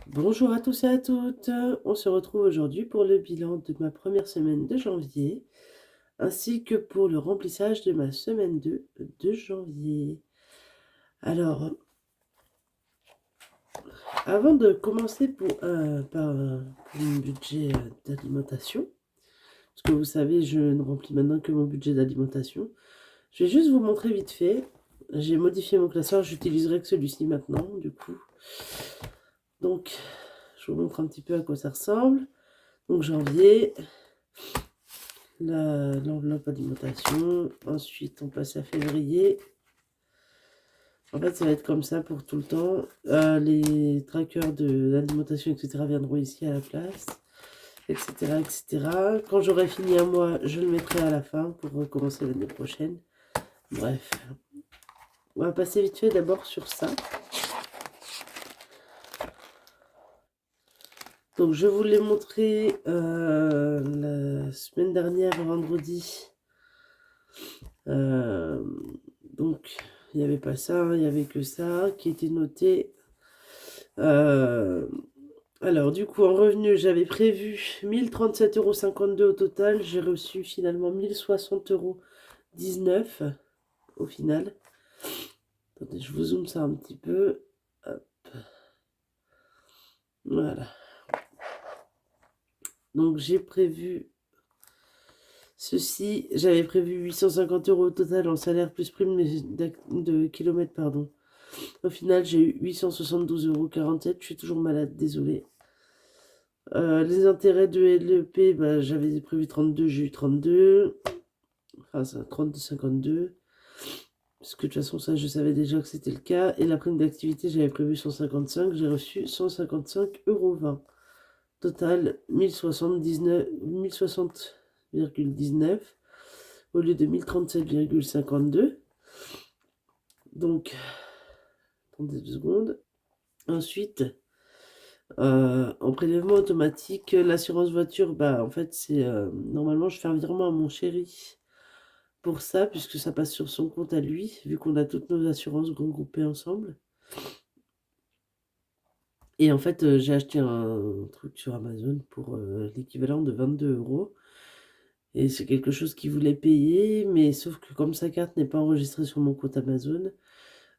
Bonjour à tous et à toutes. On se retrouve aujourd'hui pour le bilan de ma première semaine de janvier, ainsi que pour le remplissage de ma semaine 2 de janvier. Alors, avant de commencer par mon budget d'alimentation, parce que vous savez, je ne remplis maintenant que mon budget d'alimentation, je vais juste vous montrer vite fait. J'ai modifié mon classeur, j'utiliserai que celui-ci maintenant, du coup. Donc, je vous montre un petit peu à quoi ça ressemble. Donc, janvier, l'enveloppe alimentation. Ensuite, on passe à février. En fait, ça va être comme ça pour tout le temps. Les trackers de l'alimentation, etc. viendront ici à la place, etc., etc. Quand j'aurai fini un mois, je le mettrai à la fin pour recommencer l'année prochaine. Bref, on va passer vite fait d'abord sur ça. Donc, je vous l'ai montré la semaine dernière, vendredi. Donc, il n'y avait pas ça, il n'y avait que ça qui était noté. Alors, du coup, en revenu, j'avais prévu 1037,52 € au total. J'ai reçu finalement 1060,19 € au final. Attendez, je vous zoome ça un petit peu. Hop. Voilà. Donc, j'ai prévu ceci. J'avais prévu 850 € au total en salaire plus prime de kilomètres, pardon. Au final, j'ai eu 872,47 €. Je suis toujours malade, désolé. Les intérêts de LEP, bah, j'avais prévu 32, j'ai eu 32. Enfin, ça, 32,52. Parce que de toute façon, ça, je savais déjà que c'était le cas. Et la prime d'activité, j'avais prévu 155. J'ai reçu 155,20 €. Total, 1060,19 au lieu de 1037,52. Donc, attendez 2 secondes. Ensuite, en prélèvement automatique, l'assurance voiture, bah en fait c'est normalement je fais un virement à mon chéri pour ça, puisque ça passe sur son compte à lui, vu qu'on a toutes nos assurances regroupées ensemble. Et en fait, j'ai acheté un truc sur Amazon pour l'équivalent de 22 €. Et c'est quelque chose qu'il voulait payer, mais sauf que comme sa carte n'est pas enregistrée sur mon compte Amazon,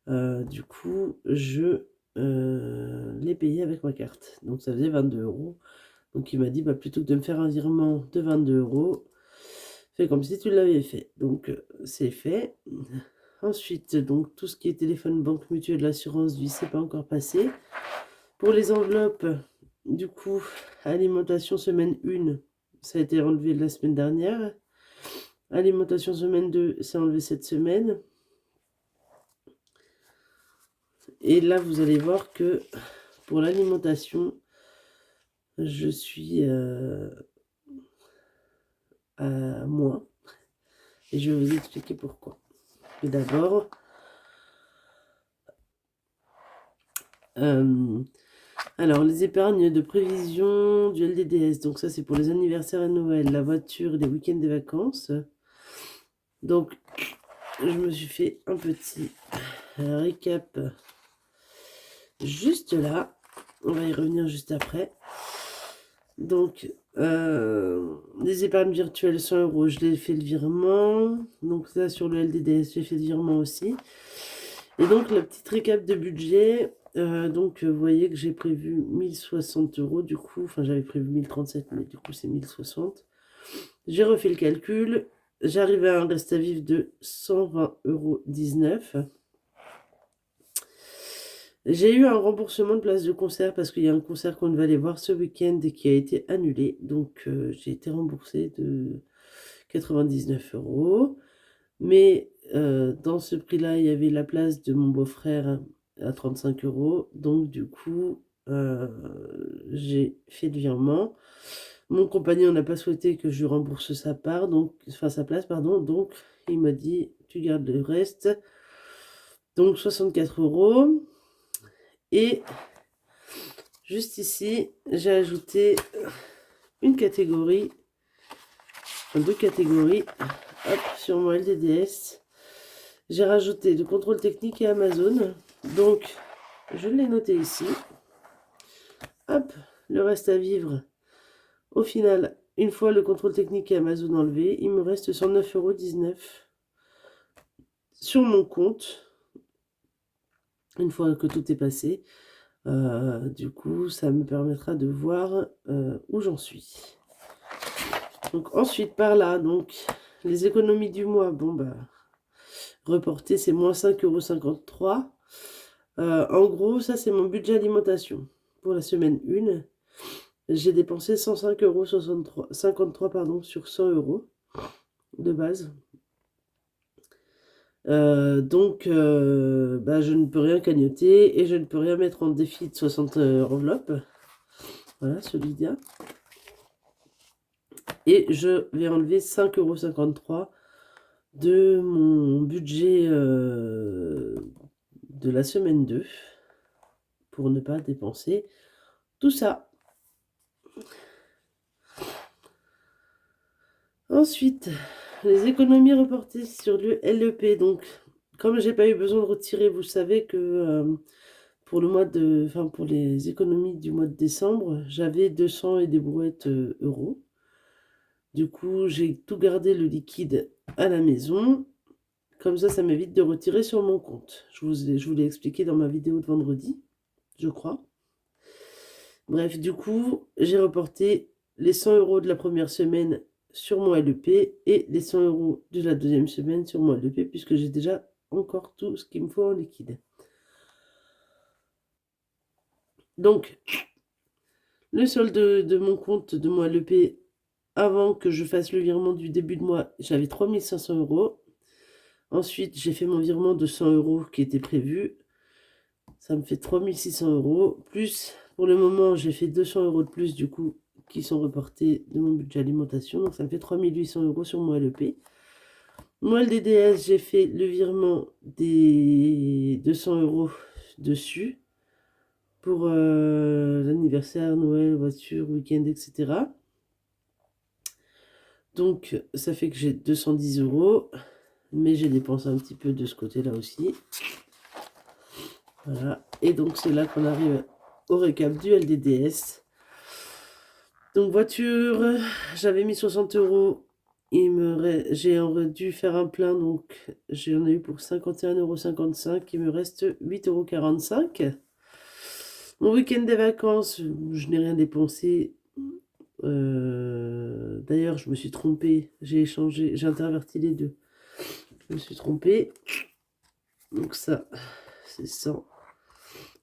du coup, je l'ai payé avec ma carte. Donc ça faisait 22 €. Donc il m'a dit, bah, plutôt que de me faire un virement de 22 €, fais comme si tu l'avais fait. Donc c'est fait. Ensuite, donc tout ce qui est téléphone, banque mutuelle, assurance vie, c'est pas encore passé. Pour les enveloppes, du coup, alimentation semaine 1, ça a été enlevé la semaine dernière. Alimentation semaine 2, c'est enlevé cette semaine. Et là, vous allez voir que pour l'alimentation, je suis à moins. Et je vais vous expliquer pourquoi. Et d'abord, alors les épargnes de prévision du LDDS, donc ça c'est pour les anniversaires et Noël, la voiture, les week-ends des vacances. Donc je me suis fait un petit récap juste là. On va y revenir juste après. Donc les épargnes virtuelles 100 €, je l'ai fait le virement. Donc ça sur le LDDS, j'ai fait le virement aussi. Et donc le petit récap de budget. Donc vous voyez que j'ai prévu 1060 € du coup, enfin j'avais prévu 1037, mais du coup c'est 1060. J'ai refait le calcul, j'arrive à un reste à vivre de 120,19 €. J'ai eu un remboursement de place de concert parce qu'il y a un concert qu'on devait aller voir ce week-end et qui a été annulé. Donc j'ai été remboursée de 99 €. Mais dans ce prix-là, il y avait la place de mon beau-frère à 35 €. Donc du coup, j'ai fait le virement. Mon compagnon n'a pas souhaité que je rembourse sa part, donc, enfin sa place, pardon. Donc il m'a dit, tu gardes le reste. Donc 64 €. Et juste ici, j'ai ajouté une catégorie, enfin deux catégories, hop, sur mon LDDS. J'ai rajouté le contrôle technique et Amazon. Donc, je l'ai noté ici. Hop, le reste à vivre. Au final, une fois le contrôle technique et Amazon enlevé, il me reste 109,19 € sur mon compte. Une fois que tout est passé, du coup, ça me permettra de voir où j'en suis. Donc ensuite, par là, donc les économies du mois, bon bah, reporter, c'est moins 5,53 €. En gros, ça c'est mon budget alimentation. Pour la semaine 1, j'ai dépensé 105,53 € pardon, sur 100 € de base. Donc, bah, je ne peux rien cagnotter et je ne peux rien mettre en défi de 60 enveloppes. Voilà, celui-là. Et je vais enlever 5,53 € de mon budget de la semaine 2 pour ne pas dépenser tout ça. Ensuite, les économies reportées sur le LEP. Donc, comme j'ai pas eu besoin de retirer, vous savez que pour pour les économies du mois de décembre, j'avais 200 et des brouettes euros. Du coup, j'ai tout gardé le liquide à la maison. Comme ça m'évite de retirer sur mon compte. Je vous l'ai expliqué dans ma vidéo de vendredi, je crois. Bref, du coup, j'ai reporté les 100 € de la première semaine sur mon LEP et les 100 € de la deuxième semaine sur mon LEP, puisque j'ai déjà encore tout ce qu'il me faut en liquide. Donc, le solde de mon compte de mon LEP, avant que je fasse le virement du début de mois, j'avais 3500 €. Ensuite, j'ai fait mon virement de 100 € qui était prévu. Ça me fait 3600 €. Plus, pour le moment, j'ai fait 200 € de plus, du coup, qui sont reportés de mon budget alimentation. Donc, ça me fait 3800 € sur mon LEP. Moi, le DDS, j'ai fait le virement des 200 € dessus pour l'anniversaire, Noël, voiture, week-end, etc. Donc, ça fait que j'ai 210 €, mais j'ai dépensé un petit peu de ce côté-là aussi. Voilà. Et donc, c'est là qu'on arrive au récap du LDDS. Donc, voiture, j'avais mis 60 €. J'ai dû faire un plein, donc j'en ai eu pour 51,55 €. Il me reste 8,45 €. Mon week-end des vacances, je n'ai rien dépensé. D'ailleurs, je me suis trompée. J'ai interverti les deux. Je me suis trompée. Donc ça, c'est 100.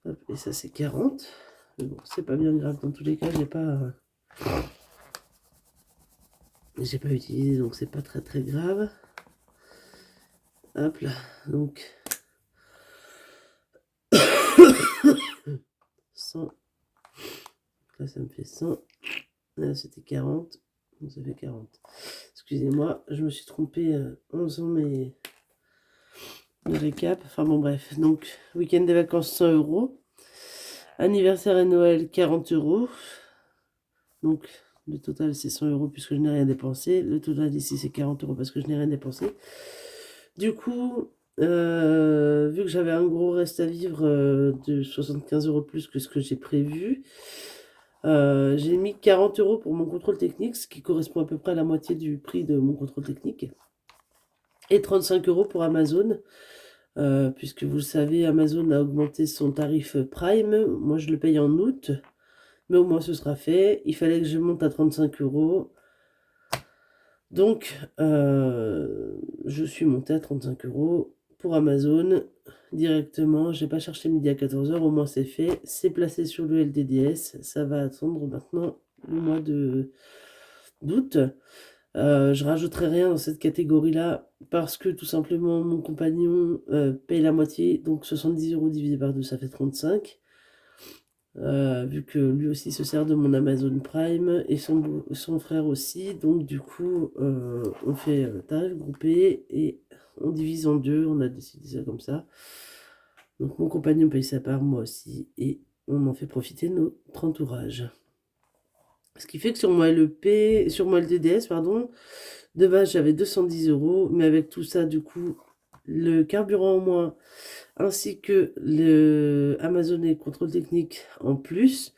Hop, et ça, c'est 40. Mais bon, c'est pas bien grave. Dans tous les cas, j'ai pas utilisé, donc c'est pas très très grave. Hop là, donc 100. Là, ça me fait 100. Là, c'était 40. Donc ça fait 40. Excusez-moi, je me suis trompée en faisant mes récaps. Enfin bon, bref. Donc, week-end des vacances, 100 €. Anniversaire et Noël, 40 €. Donc, le total, c'est 100 € puisque je n'ai rien dépensé. Le total ici, c'est 40 € parce que je n'ai rien dépensé. Du coup, vu que j'avais un gros reste à vivre de 75 € plus que ce que j'ai prévu, j'ai mis 40 € pour mon contrôle technique, ce qui correspond à peu près à la moitié du prix de mon contrôle technique. Et 35 € pour Amazon, puisque vous le savez, Amazon a augmenté son tarif Prime. Moi, je le paye en août, mais au moins ce sera fait. Il fallait que je monte à 35 €. Donc, je suis montée à 35 € pour Amazon directement. Je n'ai pas cherché midi à 14 h, au moins c'est fait. C'est placé sur le LDDS. Ça va attendre maintenant le mois d'août. Je rajouterai rien dans cette catégorie-là parce que tout simplement mon compagnon paye la moitié. Donc 70 € divisé par 2, ça fait 35. Vu que lui aussi se sert de mon Amazon Prime et son frère aussi, donc du coup on fait tarif groupé et on divise en deux, on a décidé ça comme ça. Donc mon compagnon paye sa part, moi aussi, et on en fait profiter notre entourage. Ce qui fait que sur mon LDDS, pardon, de base j'avais 210 €, mais avec tout ça, du coup, le carburant en moins, ainsi que le Amazon et contrôle technique en plus,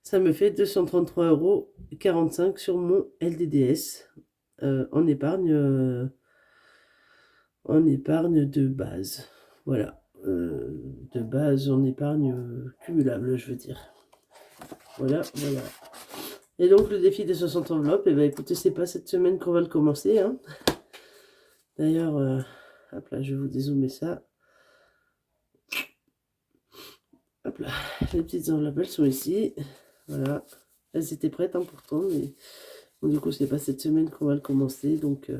Ça me fait 233,45 € sur mon LDDS en épargne de base. Voilà. De base en épargne cumulable, je veux dire. Voilà, voilà. Et donc le défi des 60 enveloppes, et ben écoutez, c'est pas cette semaine qu'on va le commencer, hein. D'ailleurs, hop là, je vais vous dézoomer ça. Hop là, les petites enveloppes, elles sont ici. Voilà. Elles étaient prêtes, hein, pourtant, mais bon, du coup, c'est pas cette semaine qu'on va le commencer, donc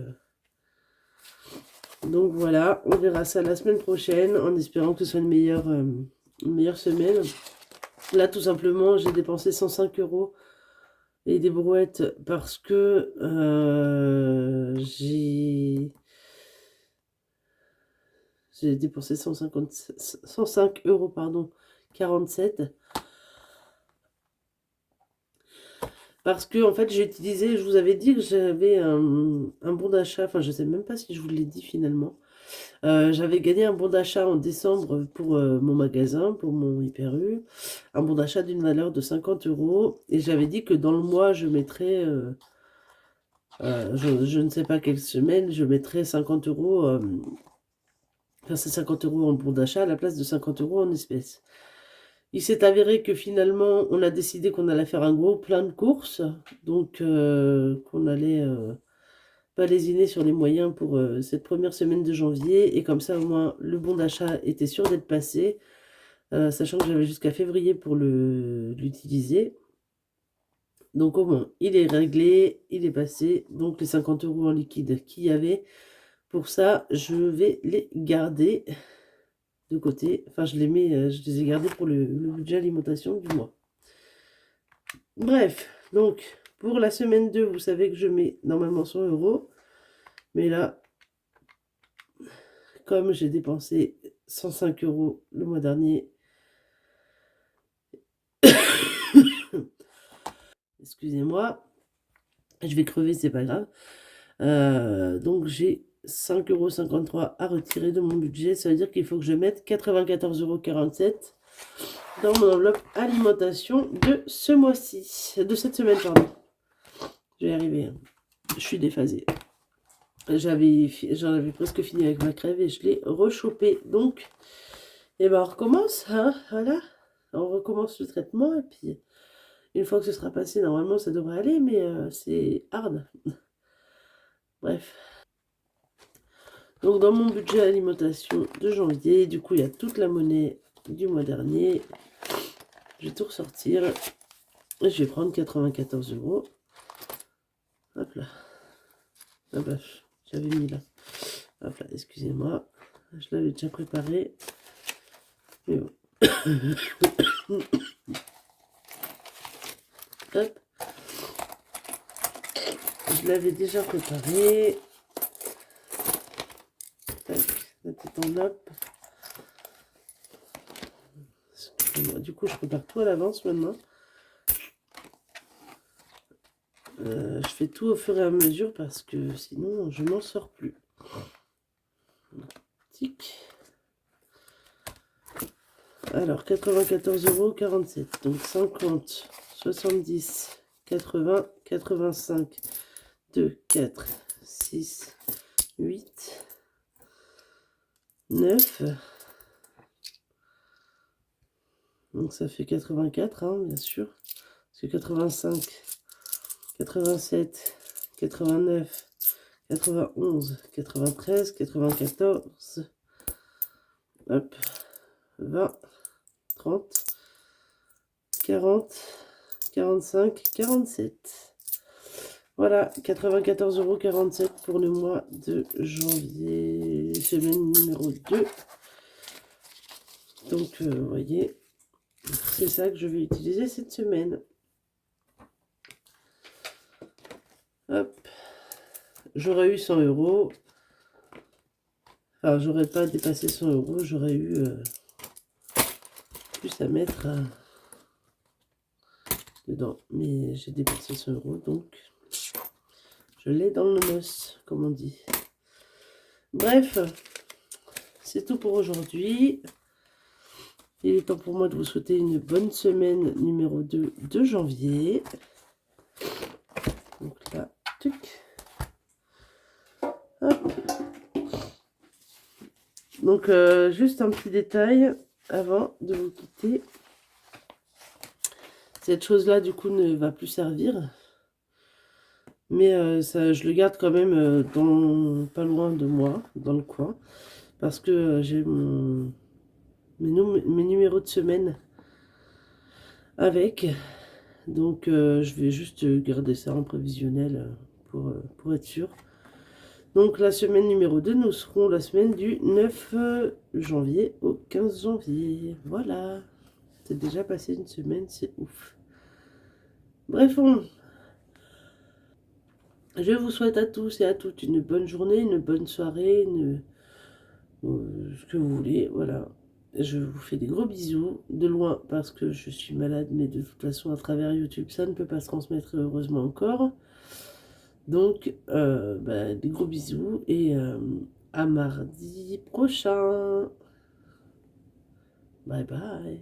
voilà, on verra ça la semaine prochaine, en espérant que ce soit une meilleure semaine. Là, tout simplement, j'ai dépensé 105 € et des brouettes parce que j'ai dépensé 105 € pardon, 47. Parce que en fait j'ai utilisé, je vous avais dit que j'avais un bon d'achat, enfin je sais même pas si je vous l'ai dit finalement. J'avais gagné un bon d'achat en décembre pour mon magasin, pour mon Hyper U, un bon d'achat d'une valeur de 50 € et j'avais dit que dans le mois je mettrais, je ne sais pas quelle semaine, je mettrais 50 €, enfin c'est 50 € en bon d'achat à la place de 50 € en espèces. Il s'est avéré que finalement, on a décidé qu'on allait faire un gros plein de courses, donc qu'on allait pas lésiner sur les moyens pour cette première semaine de janvier, et comme ça au moins le bon d'achat était sûr d'être passé, sachant que j'avais jusqu'à février pour l'utiliser. Donc au moins, il est réglé, il est passé, donc les 50 € en liquide qu'il y avait, pour ça, je vais les garder de côté. Enfin, je les ai gardés pour le budget alimentation du mois. Bref, donc pour la semaine 2, vous savez que je mets normalement 100 €. Mais là, comme j'ai dépensé 105 € le mois dernier, excusez-moi, je vais crever, c'est pas grave. Donc j'ai 5,53 € à retirer de mon budget. Ça veut dire qu'il faut que je mette 94,47 € dans mon enveloppe alimentation de ce mois-ci, de cette semaine, pardon. Je vais y arriver, hein. Je suis déphasée. J'en avais presque fini avec ma crève et je l'ai rechopée. Donc, et ben on recommence, hein, voilà. On recommence le traitement et puis une fois que ce sera passé, normalement ça devrait aller, mais c'est hard. Bref. Donc dans mon budget alimentation de janvier, du coup il y a toute la monnaie du mois dernier. Je vais tout ressortir. Et je vais prendre 94 €. Hop là. Ah bah, j'avais mis là. Hop là, excusez-moi. Je l'avais déjà préparé. Mais bon. Hop. Je l'avais déjà préparé. Tac, la petite enveloppe. Excusez-moi. Du coup, je prépare tout à l'avance maintenant. Je fais tout au fur et à mesure parce que sinon, je n'en sors plus. Tic. Alors, 94,47 €. Donc 50, 70, 80, 85, 2, 4, 6, 8, 9. Donc ça fait 84, hein, bien sûr. Parce que 85, 87, 89, 91, 93, 94. Hop. 20, 30, 40, 45, 47. Voilà, 94,47 € pour le mois de janvier, semaine numéro 2. Donc, vous voyez, c'est ça que je vais utiliser cette semaine. Hop. J'aurais eu 100 €. Alors, j'aurais pas dépassé 100 €, j'aurais eu plus à mettre dedans. Mais j'ai dépensé 100 €, donc je l'ai dans le nos, comme on dit. Bref, c'est tout pour aujourd'hui. Il est temps pour moi de vous souhaiter une bonne semaine numéro 2 de janvier. Donc là, tuc. Hop. Donc, juste un petit détail avant de vous quitter. Cette chose-là, du coup, ne va plus servir. Mais ça, je le garde quand même pas loin de moi, dans le coin. Parce que j'ai mes numéros de semaine avec. Donc, je vais juste garder ça en prévisionnel pour être sûr. Donc, la semaine numéro 2, nous serons la semaine du 9 janvier au 15 janvier. Voilà. C'est déjà passé une semaine, c'est ouf. Bref, je vous souhaite à tous et à toutes une bonne journée, une bonne soirée, ce que vous voulez, voilà. Je vous fais des gros bisous, de loin parce que je suis malade, mais de toute façon à travers YouTube ça ne peut pas se transmettre heureusement encore. Donc des gros bisous et à mardi prochain. Bye bye.